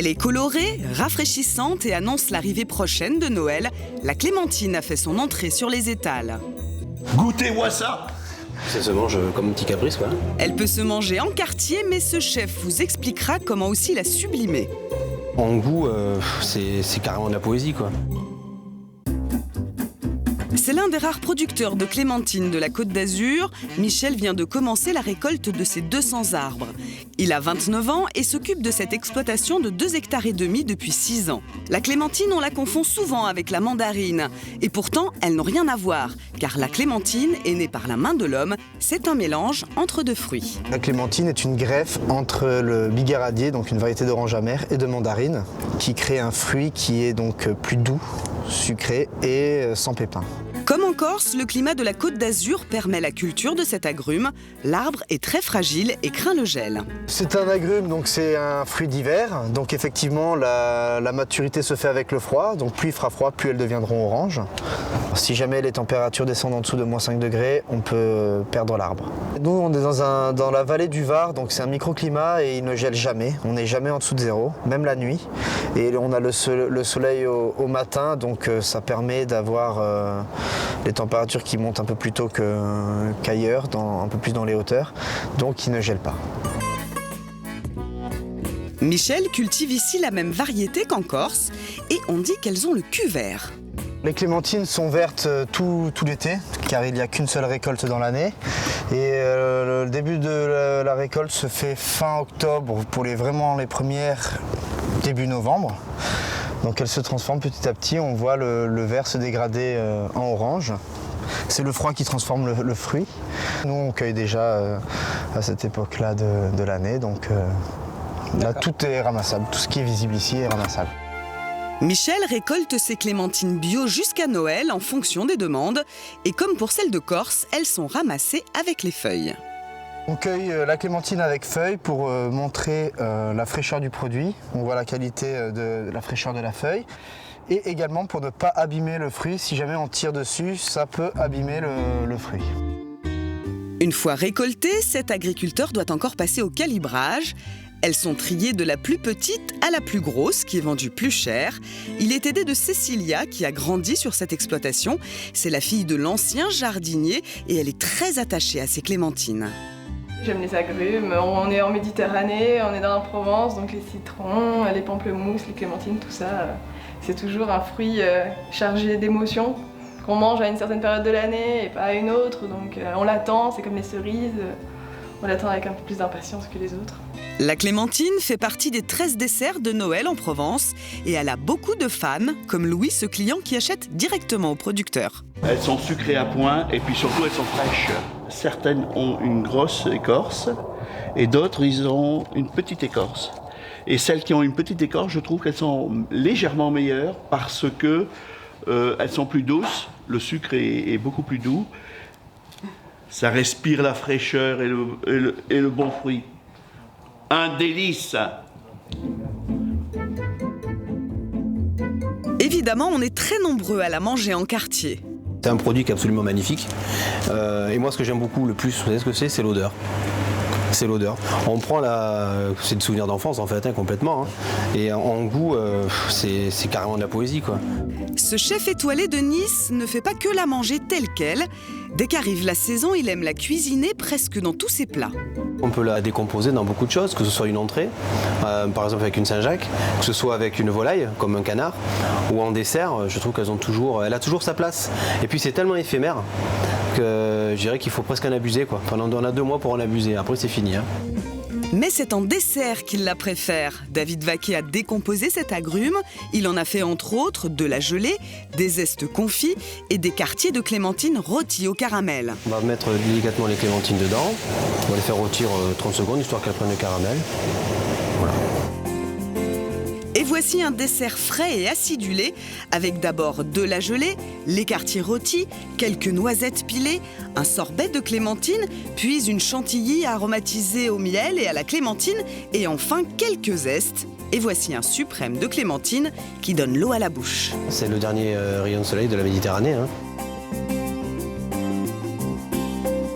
Elle est colorée, rafraîchissante et annonce l'arrivée prochaine de Noël. La clémentine a fait son entrée sur les étals. Goûtez-moi ça! Ça se mange comme un petit caprice, quoi. Elle peut se manger en quartier, mais ce chef vous expliquera comment aussi la sublimer. En goût, c'est carrément de la poésie, quoi. C'est l'un des rares producteurs de clémentines de la Côte d'Azur. Michel vient de commencer la récolte de ses 200 arbres. Il a 29 ans et s'occupe de cette exploitation de 2,5 hectares depuis 6 ans. La clémentine, on la confond souvent avec la mandarine. Et pourtant, elles n'ont rien à voir, car la clémentine est née par la main de l'homme. C'est un mélange entre deux fruits. La clémentine est une greffe entre le bigaradier, donc une variété d'orange amère, et de mandarine, qui crée un fruit qui est donc plus doux, sucré et sans pépins. Comme en Corse, le climat de la Côte d'Azur permet la culture de cet agrume. L'arbre est très fragile et craint le gel. C'est un agrume, donc c'est un fruit d'hiver. Donc effectivement, la maturité se fait avec le froid. Donc plus il fera froid, plus elles deviendront oranges. Si jamais les températures descendent en dessous de -5 degrés, on peut perdre l'arbre. Nous, on est dans la vallée du Var, donc c'est un microclimat et il ne gèle jamais. On n'est jamais en dessous de 0, même la nuit. Et on a le soleil au matin, donc ça permet d'avoir les températures qui montent un peu plus tôt qu'ailleurs, un peu plus dans les hauteurs, donc il ne gèle pas. Michel cultive ici la même variété qu'en Corse et on dit qu'elles ont le cul vert. Les clémentines sont vertes tout l'été, car il n'y a qu'une seule récolte dans l'année. Et le début de la récolte se fait fin octobre pour vraiment les premières, début novembre. Donc elles se transforment petit à petit, on voit le vert se dégrader en orange. C'est le froid qui transforme le fruit. Nous on cueille déjà à cette époque-là de l'année, donc là tout est ramassable, tout ce qui est visible ici est ramassable. Michel récolte ses clémentines bio jusqu'à Noël en fonction des demandes. Et comme pour celles de Corse, elles sont ramassées avec les feuilles. On cueille la clémentine avec feuilles pour montrer la fraîcheur du produit. On voit la qualité de la fraîcheur de la feuille. Et également pour ne pas abîmer le fruit. Si jamais on tire dessus, ça peut abîmer le fruit. Une fois récoltées, cet agriculteur doit encore passer au calibrage. Elles sont triées de la plus petite à la plus grosse, qui est vendue plus cher. Il est aidé de Cécilia, qui a grandi sur cette exploitation. C'est la fille de l'ancien jardinier et elle est très attachée à ses clémentines. J'aime les agrumes, on est en Méditerranée, on est dans la Provence, donc les citrons, les pamplemousses, les clémentines, tout ça, c'est toujours un fruit chargé d'émotions qu'on mange à une certaine période de l'année et pas à une autre, donc on l'attend, c'est comme les cerises, on l'attend avec un peu plus d'impatience que les autres. La clémentine fait partie des 13 desserts de Noël en Provence et elle a beaucoup de fans, comme Louis, ce client qui achète directement au producteur. Elles sont sucrées à point et puis surtout elles sont fraîches. Certaines ont une grosse écorce et d'autres ils ont une petite écorce. Et celles qui ont une petite écorce, je trouve qu'elles sont légèrement meilleures parce que elles sont plus douces, le sucre est beaucoup plus doux. Ça respire la fraîcheur et le bon fruit. Un délice! Évidemment, on est très nombreux à la manger en quartier. C'est un produit qui est absolument magnifique. Et moi, ce que j'aime beaucoup le plus, vous savez ce que c'est l'odeur. C'est l'odeur. On prend c'est des souvenirs d'enfance en fait, complètement. Et en goût, c'est carrément de la poésie, quoi. Ce chef étoilé de Nice ne fait pas que la manger telle qu'elle. Dès qu'arrive la saison, il aime la cuisiner presque dans tous ses plats. On peut la décomposer dans beaucoup de choses, que ce soit une entrée, par exemple avec une Saint-Jacques, que ce soit avec une volaille, comme un canard, ou en dessert, je trouve elle a toujours sa place. Et puis c'est tellement éphémère que je dirais qu'il faut presque en abuser, quoi. On a 2 mois pour en abuser, après c'est fini. Mais c'est en dessert qu'il la préfère. David Vaquet a décomposé cet agrume. Il en a fait entre autres de la gelée, des zestes confits et des quartiers de clémentines rôtis au caramel. On va mettre délicatement les clémentines dedans. On va les faire rôtir 30 secondes, histoire qu'elles prennent le caramel. Voilà. Et voici un dessert frais et acidulé, avec d'abord de la gelée, les quartiers rôtis, quelques noisettes pilées, un sorbet de clémentine, puis une chantilly aromatisée au miel et à la clémentine, et enfin quelques zestes. Et voici un suprême de clémentine qui donne l'eau à la bouche. C'est le dernier rayon de soleil de la Méditerranée.